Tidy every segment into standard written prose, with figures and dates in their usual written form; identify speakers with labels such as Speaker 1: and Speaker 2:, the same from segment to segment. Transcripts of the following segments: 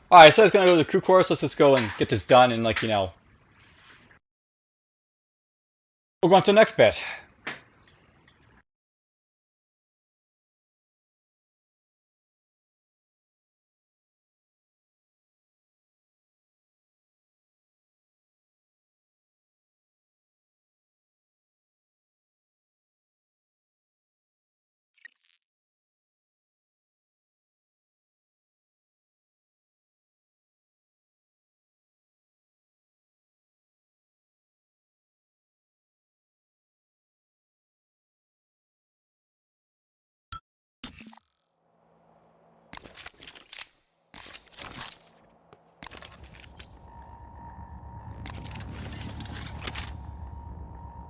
Speaker 1: Alright, so I was gonna go to the crew course. Let's just go and get this done and, like, we'll go on to the next bit.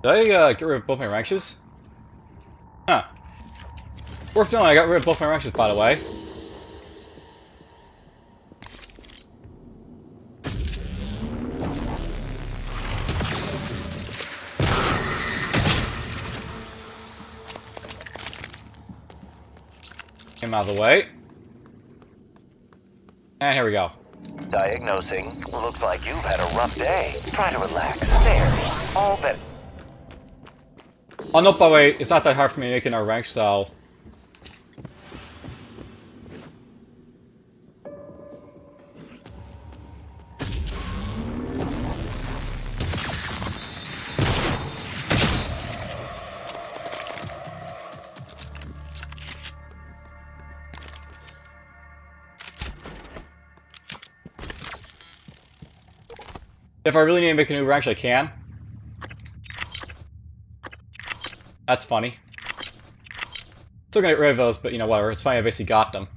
Speaker 1: Did I get rid of both my wrenches? Huh. Worth knowing I got rid of both my wrenches, by the way. Get him out of the way. And here we go.
Speaker 2: Diagnosing. Looks like you've had a rough day. Try to relax. There. All better.
Speaker 1: Oh no, by the way, it's not that hard for me making our wrench, so... If I really need to make a new wrench, I can. That's funny. Still gonna get rid of those, but whatever. It's funny, I basically got them.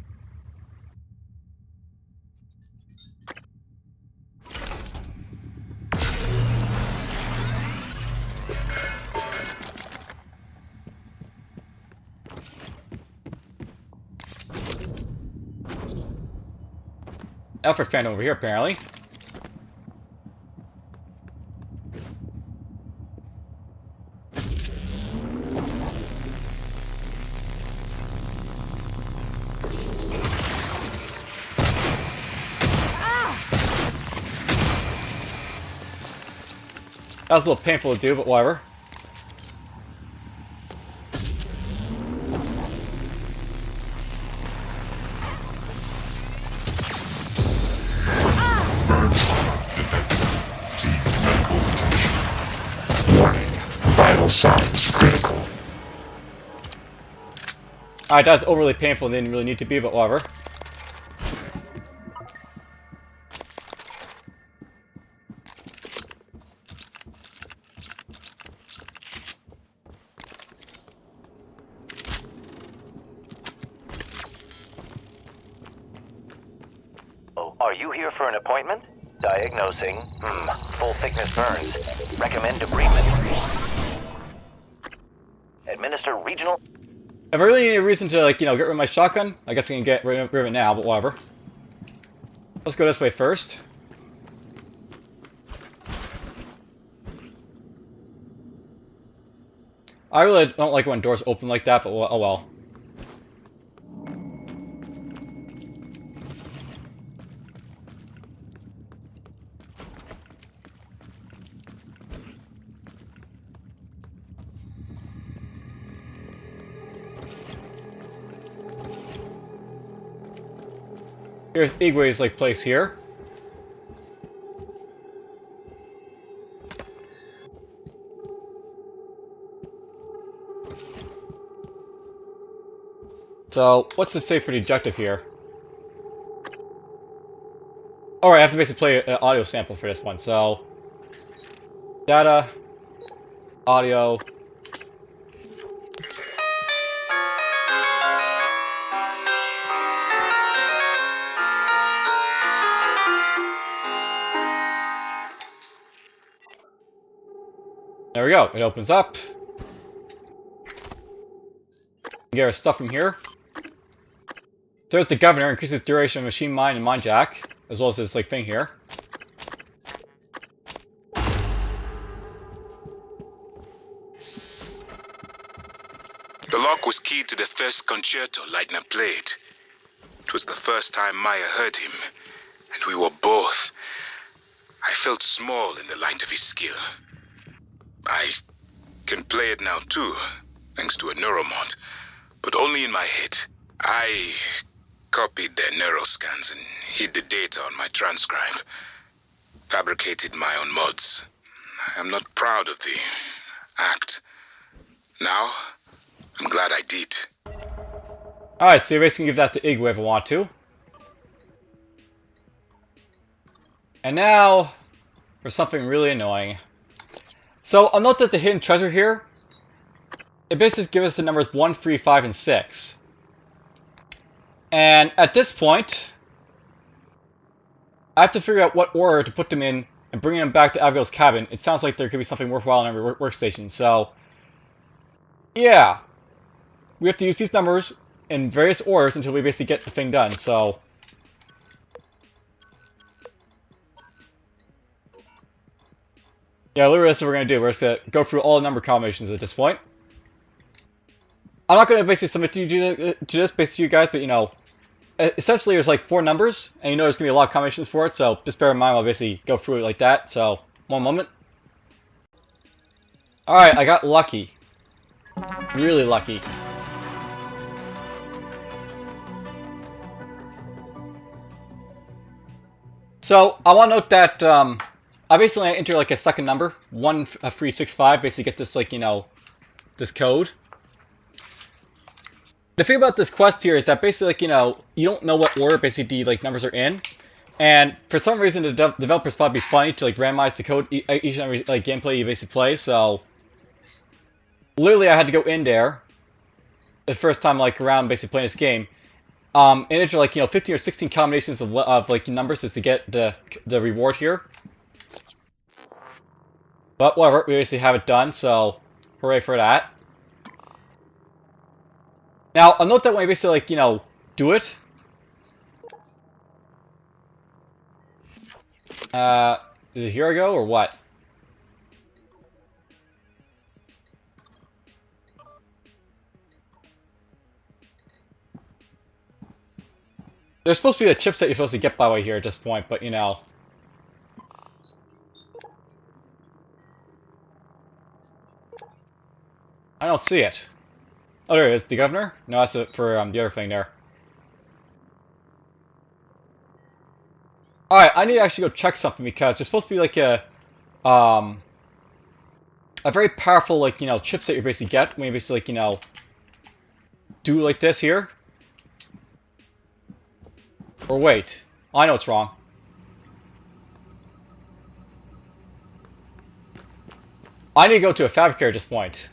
Speaker 1: Alfred fan over here, apparently. That was a little painful to do, but whatever.
Speaker 3: Vital signs critical.
Speaker 1: Alright, that was overly painful and didn't really need to be, but whatever.
Speaker 2: Oh, are you here for an appointment? Diagnosing. Full thickness burns. Recommend debridement. Administer regional.
Speaker 1: If I really need a reason to, like, get rid of my shotgun, I guess I can get rid of it now, but whatever. Let's go this way first. I really don't like when doors open like that, but oh well. Here's Igwe's, like, place here. So, what's the safe for the objective here? Alright, I have to basically play an audio sample for this one, so... Data... Audio... There we go, it opens up. Get our stuff from here. There's the governor, increases duration of machine mine and mine jack, as well as this, like, thing here.
Speaker 4: The lock was keyed to the first concerto Leitner played. It was the first time Maya heard him, and we were both. I felt small in the light of his skill. I can play it now too, thanks to a neuromod, but only in my head. I copied their neuroscans and hid the data on my transcribe. Fabricated my own mods. I'm not proud of the act. Now, I'm glad I did.
Speaker 1: Alright, so you basically give that to Igwe if you want to. And now, for something really annoying. So, I'll note that the hidden treasure here, it basically gives us the numbers 1, 3, 5, and 6. And at this point, I have to figure out what order to put them in and bring them back to Abigail's cabin. It sounds like there could be something worthwhile in every workstation, so yeah. We have to use these numbers in various orders until we basically get the thing done, so yeah, literally that's what we're going to do. We're just going to go through all the number combinations at this point. I'm not going to basically submit to this basically to you guys, but you know, essentially there's like 4 numbers, and you know there's going to be a lot of combinations for it, so just bear in mind I'll basically go through it like that, so one moment. Alright, I got lucky. Really lucky. So, I want to note that I basically enter like a second number, 1365, basically get this like, you know, this code. The thing about this quest here is that basically, like, you know, you don't know what order basically the like numbers are in, and for some reason the developers thought it'd be funny to like randomize the code each and every like gameplay you basically play. So literally, I had to go in there the first time like around basically playing this game, and enter like, you know, 15 or 16 combinations of like numbers just to get the reward here. But whatever, we basically have it done, so hooray for that. Now, I'll note that when I basically, like, you know, do it. Is it here I go, or what? There's supposed to be a chipset you're supposed to get by way here at this point, but, you know. I don't see it. Oh, there it is. The governor? No, that's it for the other thing there. Alright, I need to actually go check something because there's supposed to be like a very powerful, like, you know, chipset you basically get when you basically, like, you know, do like this here. Or wait. I know it's wrong. I need to go to a fabricator at this point,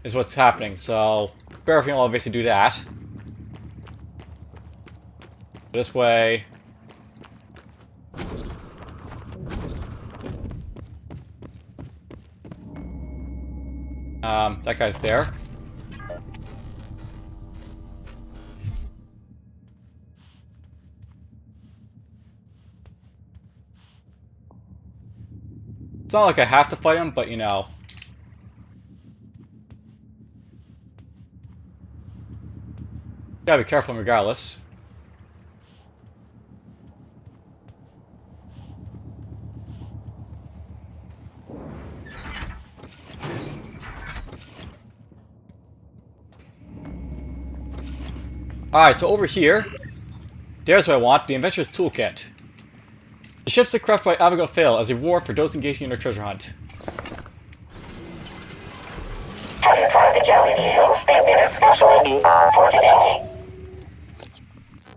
Speaker 1: is what's happening, so bear with me while I basically do that. This way. That guy's there. It's not like I have to fight him, but you know. Gotta be careful regardless. Alright, so over here, there's what I want, the Inventor's Toolkit. The ships are crafted by Abigail Fail as a reward for those engaging in their treasure hunt.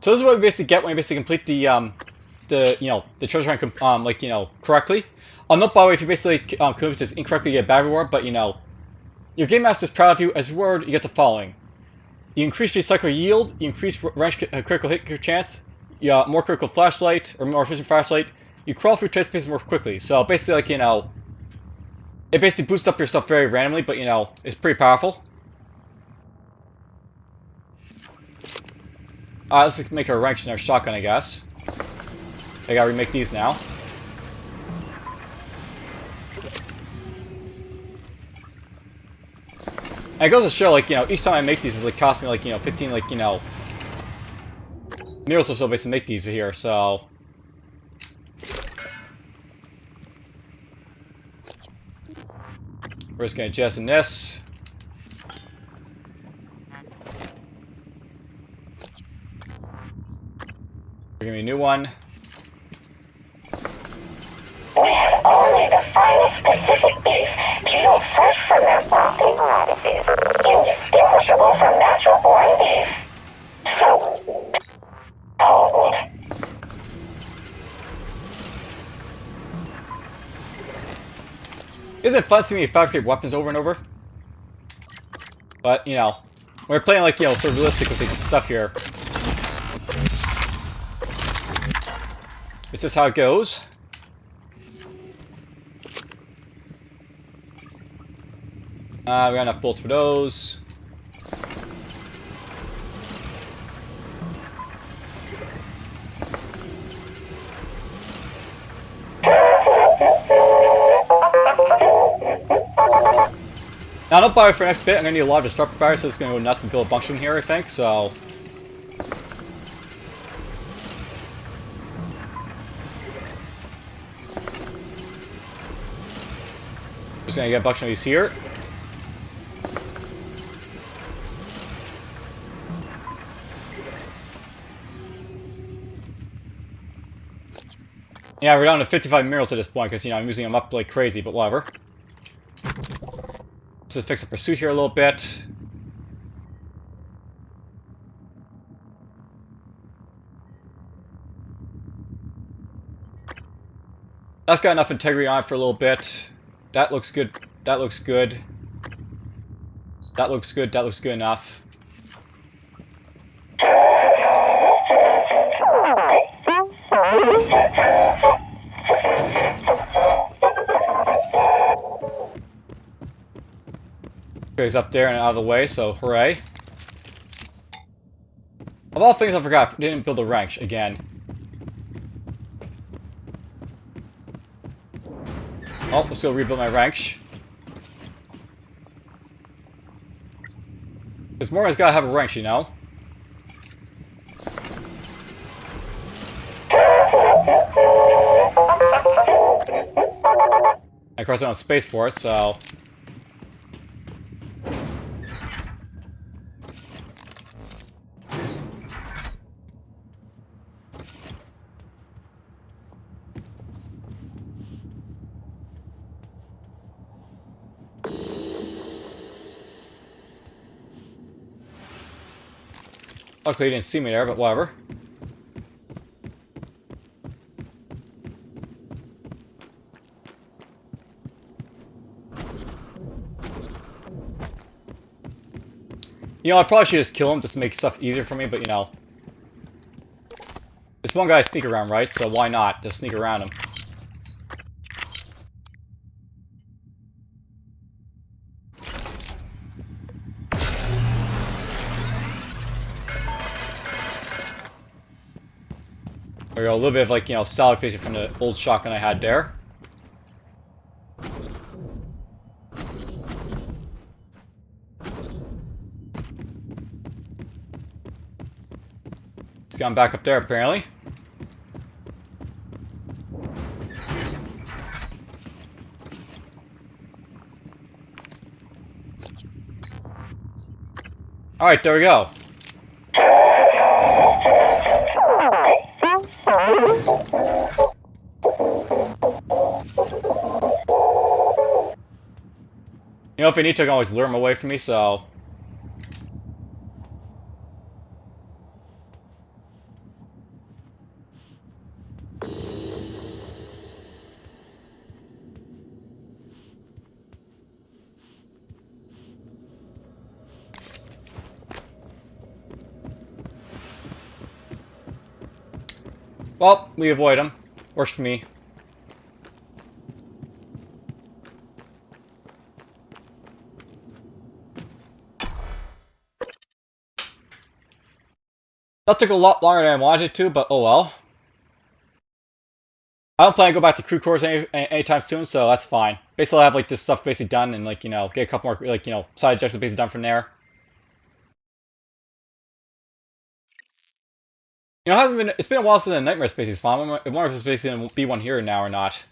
Speaker 1: So this is what we basically get when we basically complete the treasure hunt like, you know, correctly. I'll note by the way, if you basically complete this incorrectly, you get a bad reward, but you know, your game master is proud of you. As a reward, you get the following: you increase recycler yield, you increase range critical hit chance, more critical flashlight or more efficient flashlight. You crawl through tight spaces more quickly. So basically, like, you know, it basically boosts up your stuff very randomly, but you know, it's pretty powerful. Let's make a rank in our shotgun, I guess. I gotta remake these now. And it goes to show, like, you know, each time I make these, it's like cost me like, you know, 15, like, you know, mirrors or so basically make these here, so We're just gonna adjust in this. We're gonna be a new one.
Speaker 5: We have only the finest specific beef, peeled fresh from their bombing lattices, indistinguishable from natural-born beef. So cold.
Speaker 1: Isn't it fun seeing me fabricate weapons over and over? But, you know, when we're playing, like, you know, sort of realistic with the stuff here. This is how it goes. We got enough bolts for those. Now, don't bother for the next bit. I'm gonna need a lot of disruptor batteries, so it's gonna go nuts and build a bunch in here, I think. So, just gonna get a bunch of these here. Yeah, we're down to 55 minerals at this point because, you know, I'm using them up like crazy, but whatever. Let's just fix the pursuit here a little bit. That's got enough integrity on it for a little bit. That looks good. That looks good. That looks good. That looks good enough. He's up there and out of the way, so hooray. Of all things, I forgot, I didn't build a wrench again. Oh, let's go rebuild my wrench. This Morgan's gotta have a wrench, you know? And of course I don't have space for it, so... Luckily you didn't see me there, but whatever. You know, I probably should just kill him just to make stuff easier for me, but you know. This one guy sneak around, right? So why not? Just sneak around him. There we go, a little bit of like, you know, style facing from the old shotgun I had there. He's gone back up there apparently. Alright, there we go. You know, if I need to, I can always lure him away from me, so... Well, we avoid him. Works for me. That took a lot longer than I wanted it to, but oh well. I don't plan to go back to crew quarters anytime soon, so that's fine. Basically, I'll have like this stuff basically done and like, you know, get a couple more like, you know, side objectives basically done from there. You know, it hasn't been. It's been a while since the Nightmare Space is fun. I wonder if it's basically going to be one here now or not.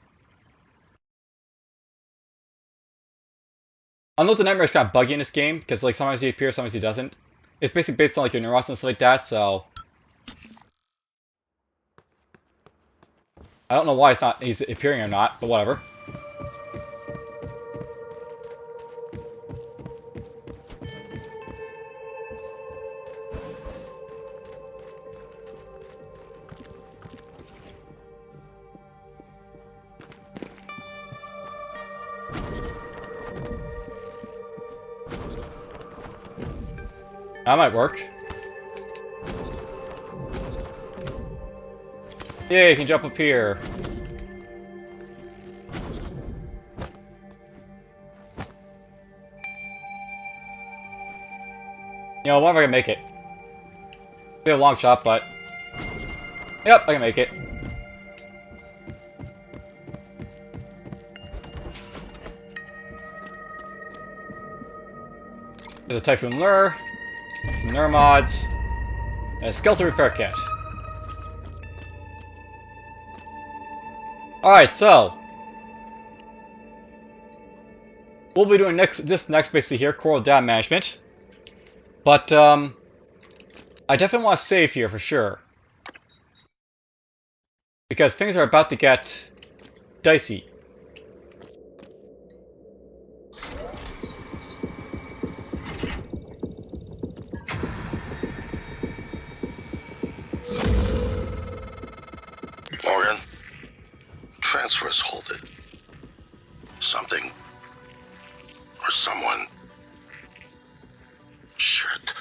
Speaker 1: I know the nightmare is kind of buggy in this game, because like sometimes he appears, sometimes he doesn't. It's basically based on like your neurons and stuff like that, so... I don't know why he's appearing or not, but whatever. That might work. Yeah, you can jump up here. You know, I wonder if I can make it. Be a long shot, but... Yep, I can make it. There's a Typhoon Lure, some neuromods, and a skeleton repair kit. Alright, so... we'll be doing this next basically here, Coral Data Management. But, I definitely want to save here for sure. Because things are about to get dicey.
Speaker 6: Morgan, transfer is halted. Something or someone. Shit.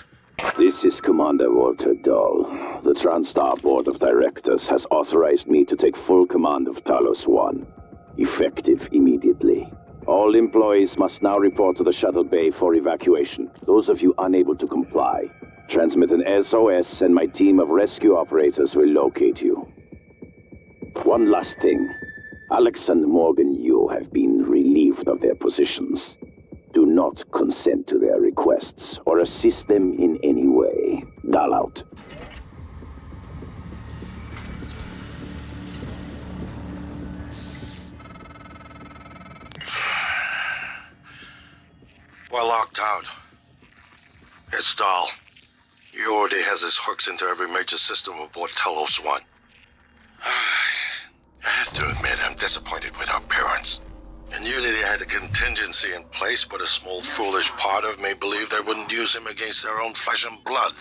Speaker 7: This is Commander Walter Dahl. The TranStar Board of Directors has authorized me to take full command of Telos 1, effective immediately. All employees must now report to the shuttle bay for evacuation. Those of you unable to comply, transmit an SOS and my team of rescue operators will locate you. One last thing. Alex and Morgan Yu have been relieved of their positions. Do not consent to their requests or assist them in any way. Dahl out.
Speaker 6: We're locked out. It's Dahl. He already has his hooks into every major system aboard Telos 1. I have to admit, I'm disappointed with our parents. I knew that they had a contingency in place, but a small foolish part of me believed they wouldn't use him against their own flesh and blood.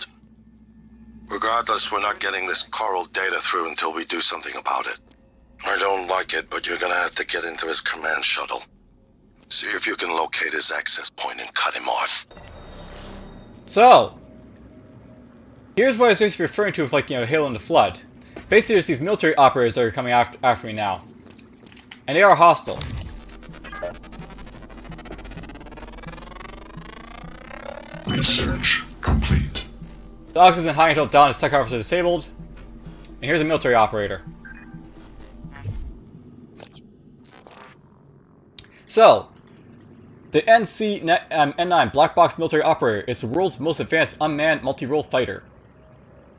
Speaker 6: Regardless, we're not getting this coral data through until we do something about it. I don't like it, but you're gonna have to get into his command shuttle. See if you can locate his access point and cut him off.
Speaker 1: So, here's what I was basically referring to with, like, you know, Hail and the Flood. Basically, there's these military operators that are coming after me now. And they are hostile.
Speaker 3: Research complete.
Speaker 1: The oxygen high until down, his tech officer disabled. And here's a military operator. So, the N9 Black Box Military Operator is the world's most advanced unmanned multi-role fighter.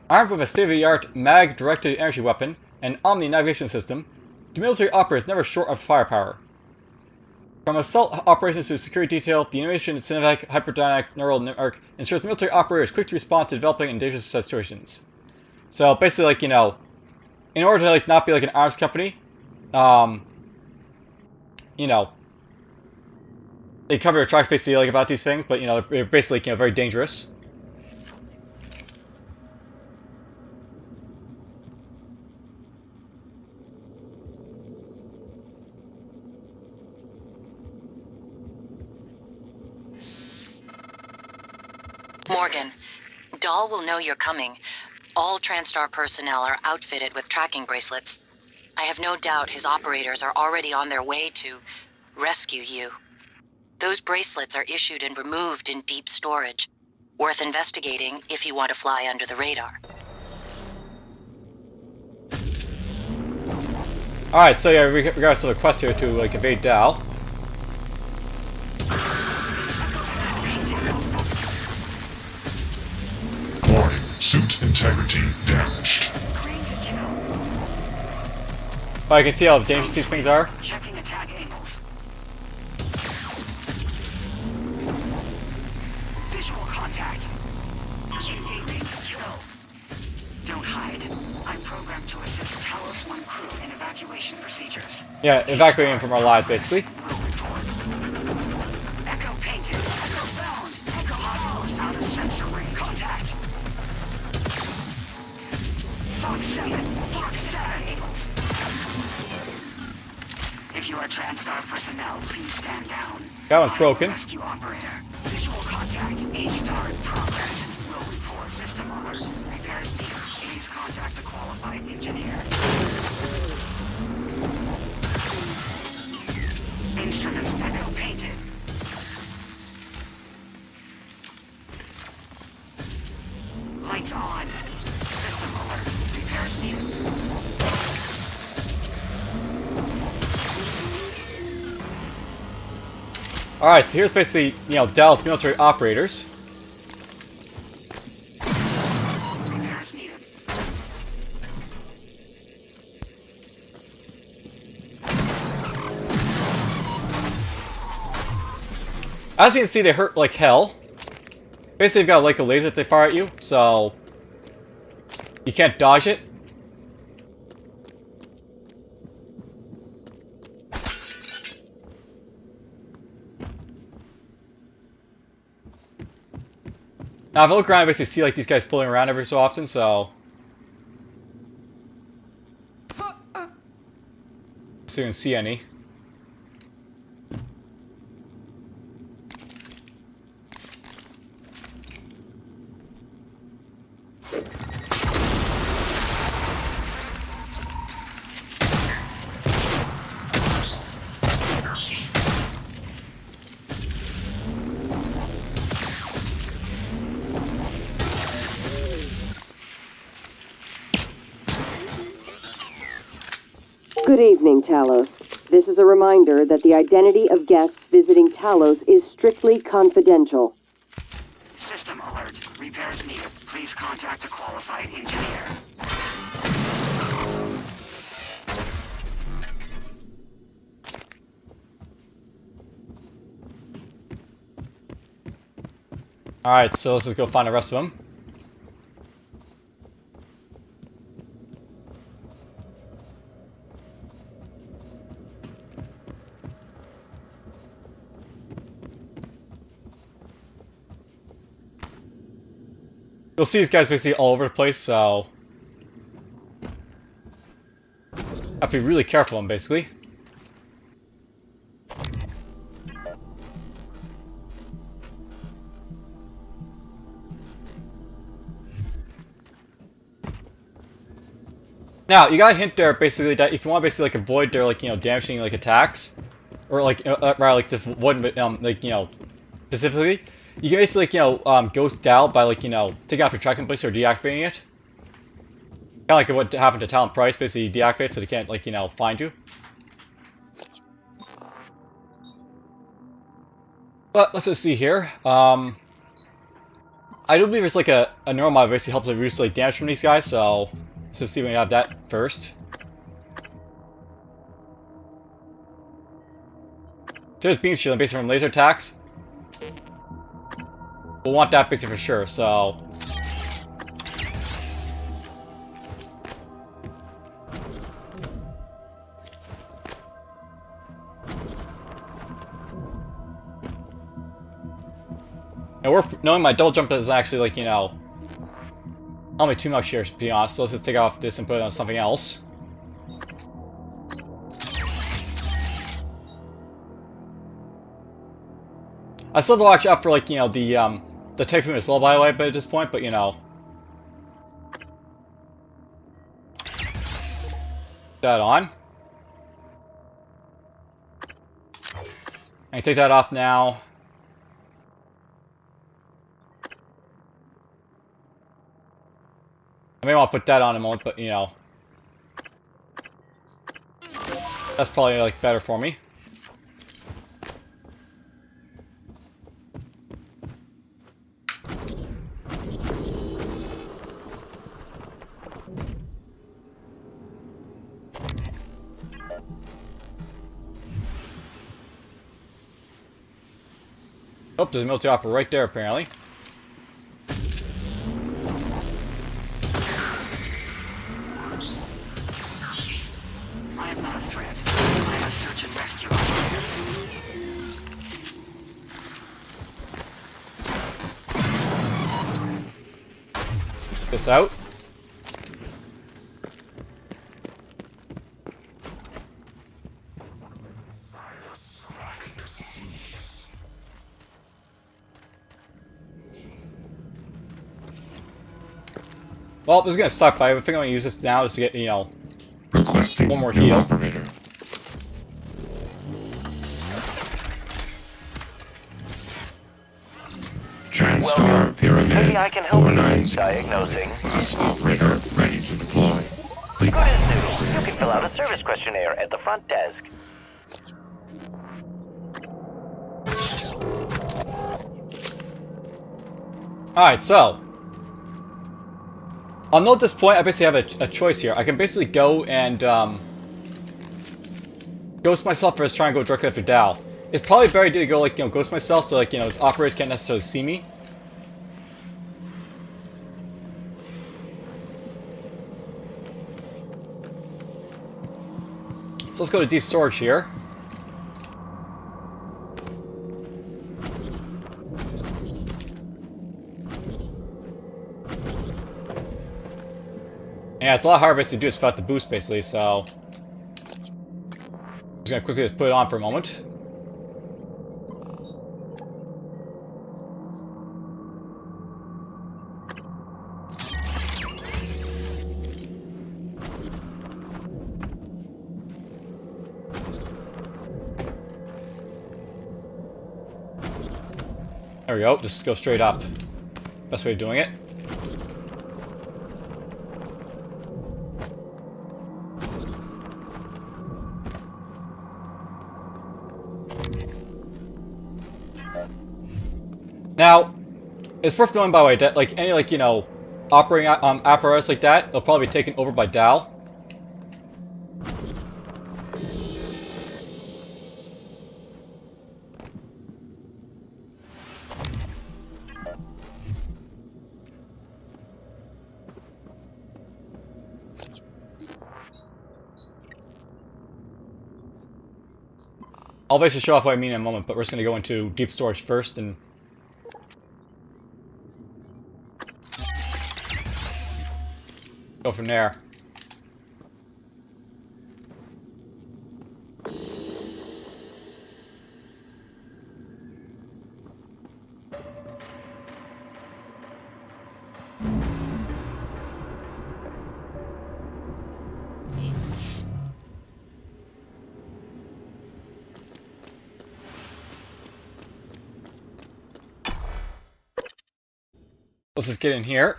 Speaker 1: Armed with a state-of-the-art mag-directed energy weapon and Omni navigation system, the military operator is never short of firepower. From assault operations to security detail, the innovation in cinematic hyperdynamic neural network ensures the military operator is quick to respond to developing and dangerous situations. So basically, like, you know, in order to like not be like an arms company, you know, they cover their tracks basically like about these things, but you know they're basically, you know, very dangerous.
Speaker 8: Morgan, Dahl will know you're coming. All TranStar personnel are outfitted with tracking bracelets. I have no doubt his operators are already on their way to rescue you. Those bracelets are issued and removed in deep storage. Worth investigating if you want to fly under the radar.
Speaker 1: Alright, so yeah, we got some quest here to like evade Dahl.
Speaker 3: Warning, suit integrity damaged.
Speaker 1: Oh, I can see how dangerous these things are.
Speaker 5: Checking attack angles.
Speaker 9: programmed to assist Telos 1 crew in evacuation procedures.
Speaker 1: Yeah, evacuating from our lives, basically.
Speaker 9: Will report. Echo painted. Echo found. Echo hostiles out of sensor ring contact. Sonic 7. Block 7 Eagles. If you are TranStar personnel, please stand down.
Speaker 1: That one's broken.
Speaker 9: Rescue operator. Visual contact. H-star in progress. Will report. System alert. Repairs needed. Please contact a qualified engineer. Instruments echo painted. Lights on. System alert. Repairs needed.
Speaker 1: Alright, so here's basically, you know, Dahl's military operators.
Speaker 9: Repairs needed.
Speaker 1: As you can see, they hurt like hell. Basically, they've got like a laser that they fire at you, so you can't dodge it. Now, if I look around, I basically see like these guys floating around every so often, so you can see any.
Speaker 10: Good evening, Telos. This is a reminder that the identity of guests visiting Telos is strictly confidential.
Speaker 9: System alert. Repairs needed. Please contact a qualified engineer.
Speaker 1: Alright, so let's just go find the rest of them. You'll see these guys basically all over the place, so have to be really careful of them, basically. Now, you got a hint there, basically, that if you want to basically like avoid their like, you know, damaging like attacks, or like rather like to avoid like, you know, specifically, you can basically like, you know, ghost Dahl by like, you know, taking off your tracking place or deactivating it. Kind of like what happened to Talon Price, basically deactivate so they can't like, you know, find you. But let's just see here. I do believe there's like a neuromod that basically helps reduce like damage from these guys, so let's just see when we have that first. So there's beam shield basically from laser attacks. We'll want that basically for sure, so and knowing my double jump is actually like, you know, not me too much here to be honest, so let's just take off this and put it on something else. I still have to watch out for like, you know, the Typhoon as well, by the way, but at this point, but you know. That on. I can take that off now. I may want to put that on in a moment, but you know. That's probably like better for me. Oh, there's a Multiopera right there, apparently. this out. Well, this is gonna suck, but I think I'm gonna use this now just to get, you know,
Speaker 3: Requesting
Speaker 1: one more
Speaker 3: new
Speaker 1: heal.
Speaker 3: operator. TranStar Pyramid
Speaker 2: Maybe I can help you.
Speaker 3: 496.
Speaker 2: Diagnosing.
Speaker 3: Class operator ready to deploy. Please.
Speaker 2: Good as new. You can fill out a service questionnaire at the front desk.
Speaker 1: Alright, so. I'll note at this point, I basically have a choice here. I can basically go and, ghost myself versus try and go directly after Dahl. It's probably better to go, like, you know, ghost myself so, like, you know, his operators can't necessarily see me. So let's go to deep storage here. Yeah, it's a lot harder basically to do this without the boost basically, so I'm just gonna quickly just put it on for a moment. There we go, just go straight up. Best way of doing it. Now, it's worth knowing, by the way, that like any, like, you know, operating apparatus like that, they'll probably be taken over by Dahl. I'll basically show off what I mean in a moment, but we're just going to go into deep storage first and go from there. Let's just get in here.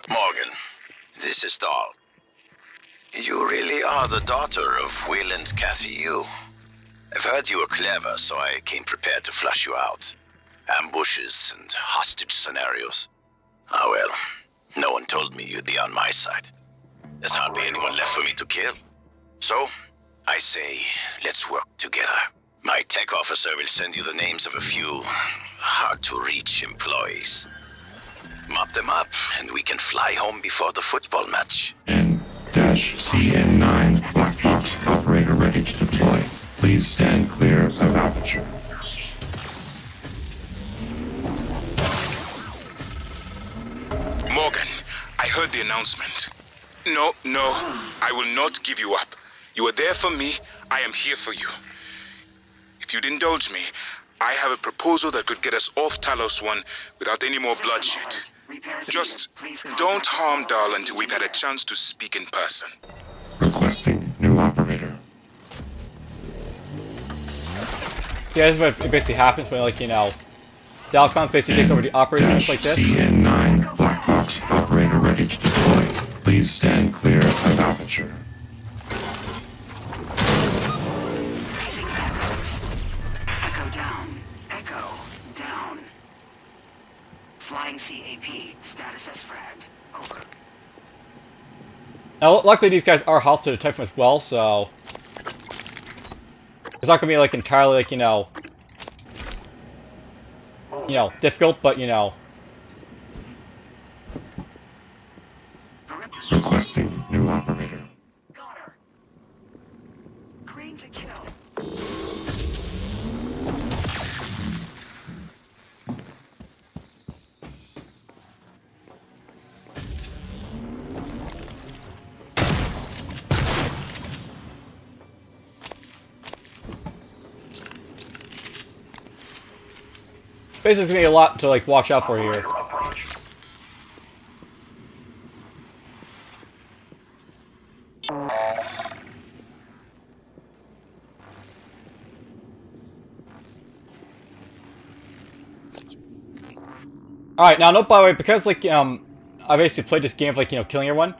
Speaker 6: Morgan, this is Dahl. You really are the daughter of Will and Kathy Yu. I've heard you are clever, so I came prepared to flush you out. Ambushes and hostage scenarios. Ah well, no one told me you'd be on my side. There's hardly anyone left for me to kill. So, I say, let's work together. My tech officer will send you the names of a few hard-to-reach employees. Mop them up, and we can fly home before the football match.
Speaker 3: N-CN9 black box operator ready to deploy. Please stand clear of aperture.
Speaker 4: Morgan, I heard the announcement. No, I will not give you up. You are there for me, I am here for you. If you'd indulge me, I have a proposal that could get us off Telos 1 without any more bloodshed. Just don't harm Dahl until we've had a chance to speak in person.
Speaker 3: Requesting new operator.
Speaker 1: See, that's what basically happens when, like, you know, Dahl comes, basically takes over the operating systems like this.
Speaker 3: CN9 black box operator ready to deploy. Please stand clear of aperture.
Speaker 9: Echo down. Echo down. Flying CAP. Status as fragged. Over.
Speaker 1: Now, luckily these guys are hostile to Typhon as well, so it's not gonna be like entirely like difficult, but
Speaker 3: Requesting new operator.
Speaker 9: Got her. Green to kill.
Speaker 1: basically it's gonna be a lot to like watch out for here. Alright, now note by the way, because like I basically played this game of like killing everyone.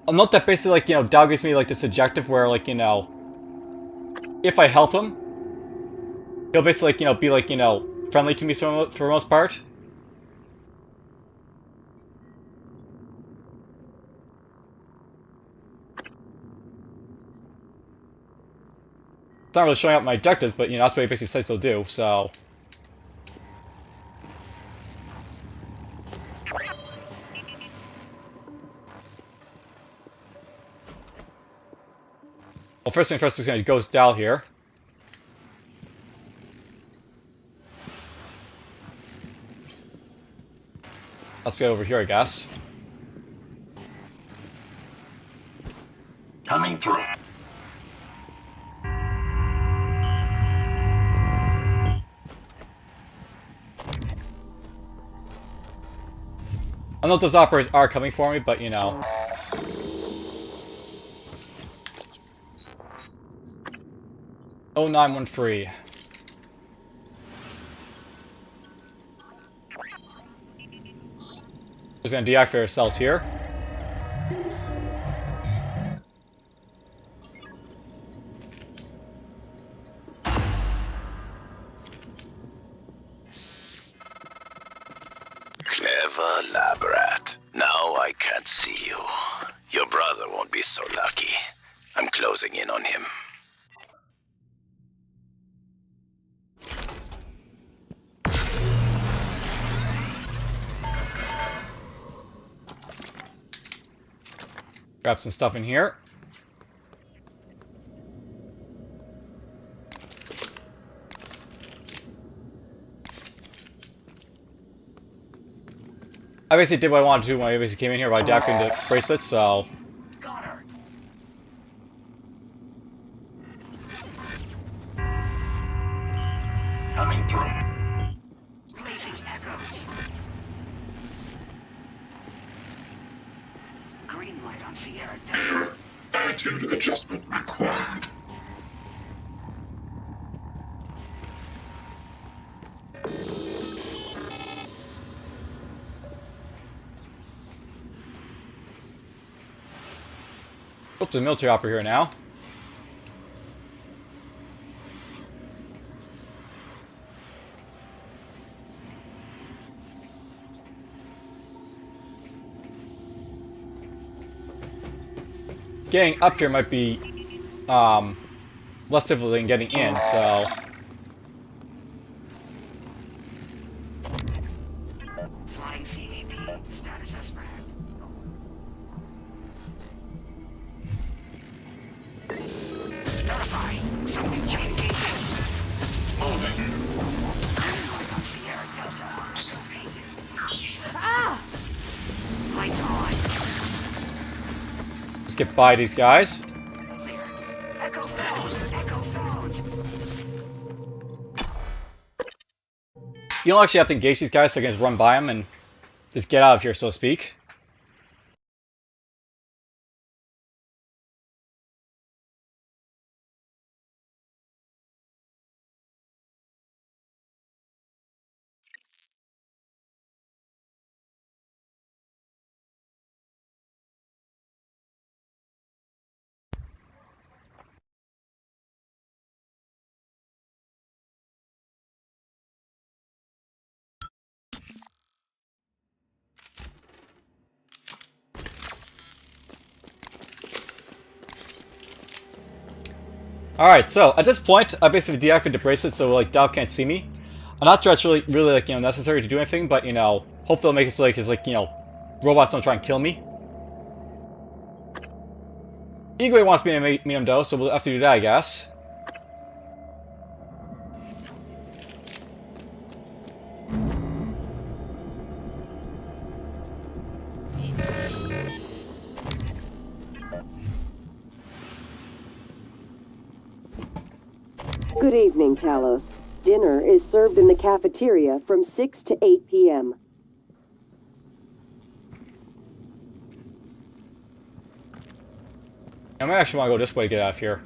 Speaker 1: I'll note that basically like Dahl gives me like this objective where like if I help him, he'll basically like be like friendly to me for the most part. It's not really showing up my objectives, but that's what he basically says he'll do, so. Well, first thing first is going to ghost Dahl here. Let's get over here, I guess.
Speaker 9: Coming through.
Speaker 1: I know those operators are coming for me, but 0913. Just gonna deactivate ourselves here.
Speaker 7: Clever lab rat. Now I can't see you. Your brother won't be so lucky. I'm closing in on him.
Speaker 1: Grab some stuff in here. I basically did what I wanted to do when I basically came in here by deactivating the bracelets, so.
Speaker 9: Got her. Coming through. Blazing echoes. Green light on Sierra Delta.
Speaker 3: Attitude adjustment required.
Speaker 1: Oops, there's a military operator here now. Getting up here might be less difficult than getting in, so.
Speaker 9: Flying CAP. Status as fragged. Notify. Something changing. Green light on Sierra Delta. Echo painted. Ah! Lights on.
Speaker 1: Let's get by these guys.
Speaker 9: Clear. Echo phones. Echo phones.
Speaker 1: You don't actually have to engage these guys, so I can just run by them and just get out of here, so to speak. Alright, so at this point, I basically deactivated the bracelet so like Dahl can't see me. I'm not sure it's really like, you know, necessary to do anything, but you know, hopefully it'll make it so like his like, you know, robots don't try and kill me. Igwe wants me to meet him though, so we'll have to do that, I guess.
Speaker 10: Good evening, Telos. Dinner is served in the cafeteria from 6 to 8 p.m.
Speaker 1: I might actually want to go this way to get out of here.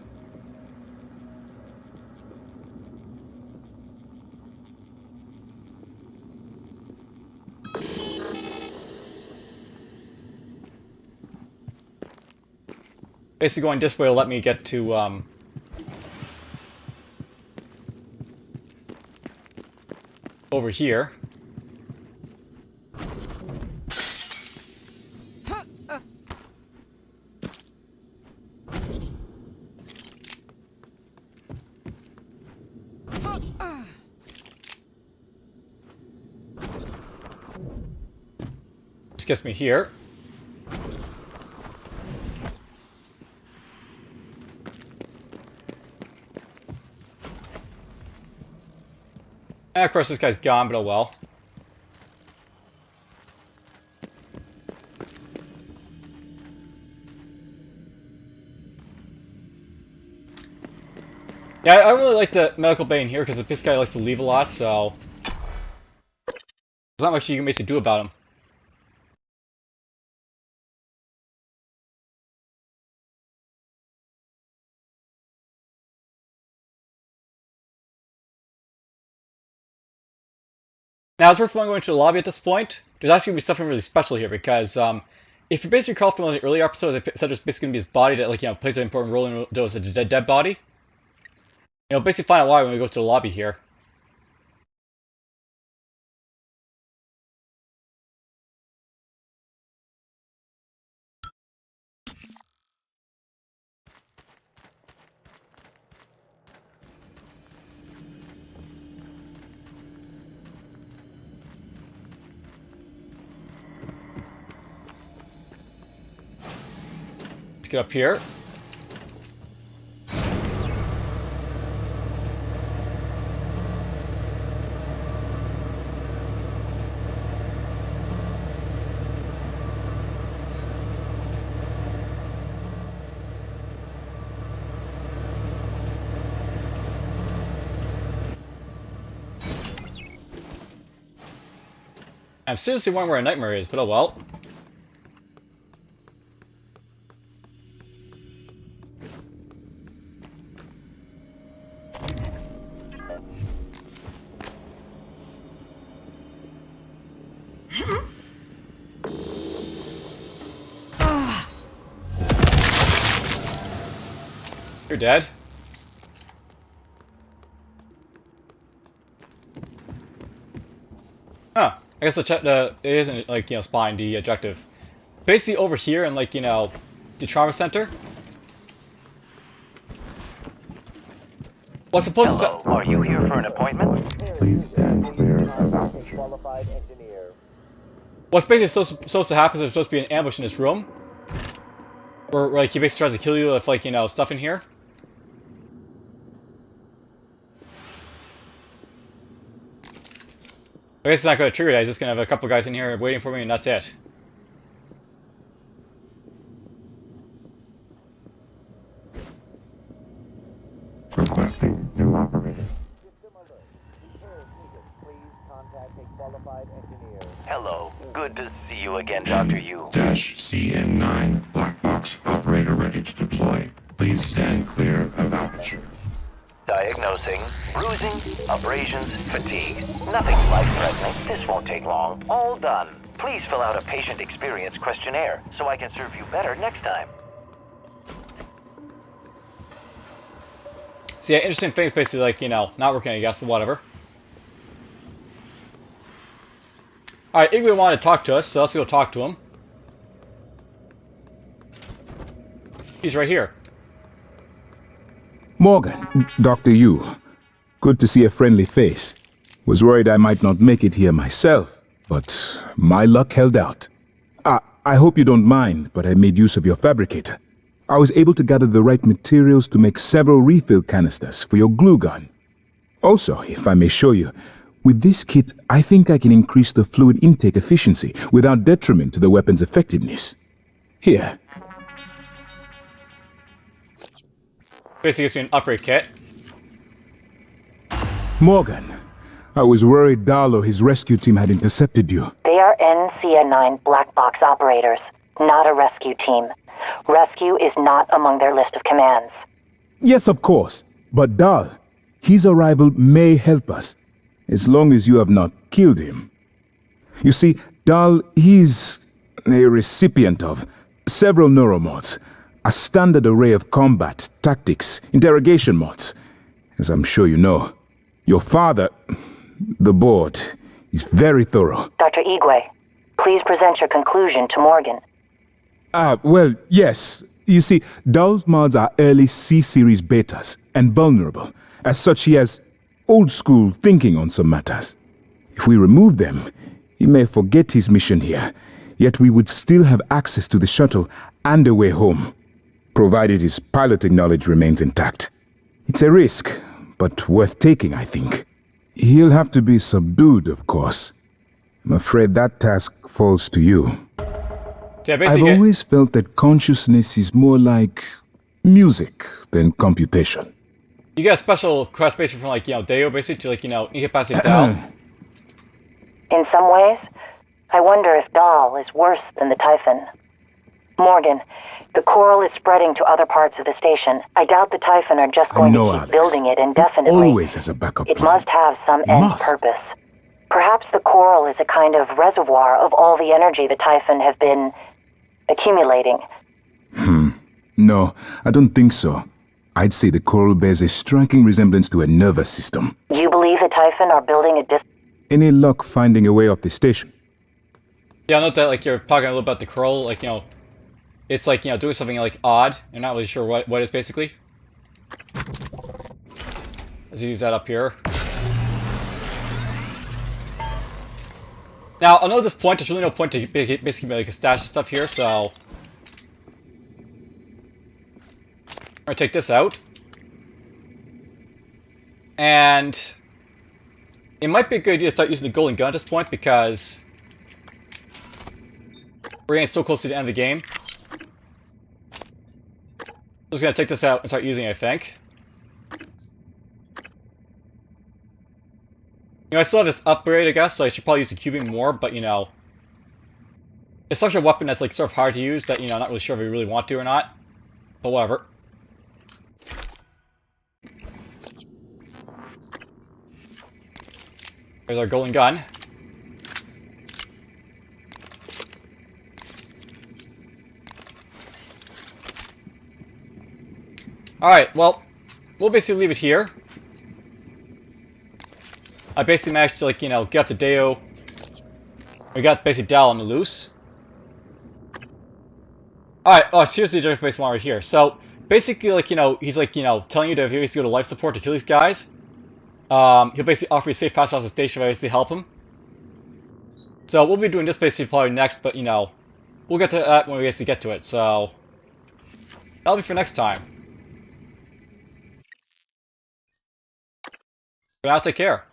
Speaker 1: Basically going this way will let me get to, over here. Which gets me here. And of course this guy's gone, but oh well. Yeah, I really like the medical bay in here because this guy likes to leave a lot, so there's not much you can basically do about him. Now, it's worth going to the lobby at this point. There's actually going to be something really special here because if you basically recall from one of the earlier episodes, they said there's basically going to be this body that, like, you know, plays an important role in those a dead body. You know, basically find out why when we go to the lobby here. Let's get up here. I'm seriously wondering where a nightmare is, but oh well. You're dead. Huh. I guess it isn't, like, you know, spying the objective. Basically over here in, like, you know, the trauma center. What's supposed
Speaker 2: Hello,
Speaker 1: to...
Speaker 2: are you here for an appointment?
Speaker 3: Please stand clear of aperture.
Speaker 1: What's basically supposed to happen is there's supposed to be an ambush in this room. Where, like, he basically tries to kill you with, like, you know, stuff in here. I guess it's not going to trigger that. He's just going to have a couple guys in here waiting for me, and that's it.
Speaker 3: Requesting new operator.
Speaker 2: Hello, good to see you again, Dr. Yu.
Speaker 3: Dash CN9, black box operator ready to deploy. Please stand clear of aperture.
Speaker 2: Diagnosing, bruising, abrasions, fatigue. Nothing life-threatening. This won't take long. All done. Please fill out a patient experience questionnaire so I can serve you better next time.
Speaker 1: So yeah, interesting things basically, like, you know, not working, I guess, but whatever. Alright, Igwe wanted to talk to us, so let's go talk to him. He's right here.
Speaker 11: Morgan, Dr. Yu. Good to see a friendly face. Was worried I might not make it here myself, but my luck held out. I hope you don't mind, but I made use of your fabricator. I was able to gather the right materials to make several refill canisters for your glue gun. Also, if I may show you, with this kit, I think I can increase the fluid intake efficiency without detriment to the weapon's effectiveness. Here.
Speaker 1: Basically, gives me an upgrade kit.
Speaker 11: Morgan, I was worried Dahl or his rescue team had intercepted you.
Speaker 8: They are NCN9 black box operators, not a rescue team. Rescue is not among their list of commands.
Speaker 11: Yes, of course. But Dahl, his arrival may help us, as long as you have not killed him. You see, Dahl, he's a recipient of several neuromods, a standard array of combat, tactics, interrogation mods. As I'm sure you know, your father, the board, is very thorough.
Speaker 8: Dr. Igwe, please present your conclusion to Morgan.
Speaker 11: Well, yes. You see, Dahl's mods are early C-series betas and vulnerable. As such, he has old-school thinking on some matters. If we remove them, he may forget his mission here, yet we would still have access to the shuttle and a way home, provided his piloting knowledge remains intact. It's a risk, but worth taking, I think. He'll have to be subdued, of course. I'm afraid that task falls to you.
Speaker 1: Yeah,
Speaker 11: I've always felt that consciousness is more like music than computation.
Speaker 1: You get a special quest basically from, like, Deo, basically, to, like, incapacitate Dahl.
Speaker 8: In some ways, I wonder if Dahl is worse than the Typhon. Morgan, the coral is spreading to other parts of the station. I doubt the Typhon are just going to keep building it indefinitely.
Speaker 11: Always as a backup
Speaker 8: It
Speaker 11: plan.
Speaker 8: must have some end purpose. Perhaps the coral is a kind of reservoir of all the energy the Typhon have been accumulating.
Speaker 11: No, I don't think so. I'd say the coral bears a striking resemblance to a nervous system.
Speaker 8: You believe the Typhon are building a
Speaker 11: Any luck finding a way off the station?
Speaker 1: Yeah, I know that, like, you're talking a little about the coral, like, it's like, doing something, like, odd. You're not really sure what it is, basically. Let's use that up here. Now, I know at this point, there's really no point to basically make a stash of stuff here, so... I'm gonna take this out. And... it might be a good idea to start using the golden gun at this point, because... we're getting so close to the end of the game. I'm just gonna take this out and start using it, I think. I still have this upgrade, I guess, so I should probably use the cubing more, but, it's such a weapon that's, like, sort of hard to use that, not really sure if we really want to or not. But whatever. There's our golden gun. Alright, well, we'll basically leave it here. I basically managed to, like, get up to Deo. We got basically Dahl on the loose. Alright, oh, seriously, there's base one right here. So, basically, like, he's, like, telling you to basically go to life support to kill these guys. He'll basically offer you a safe pass off the station if I basically help him. So, we'll be doing this basically probably next, but, we'll get to that when we basically get to it, so... that'll be for next time. For now, take care.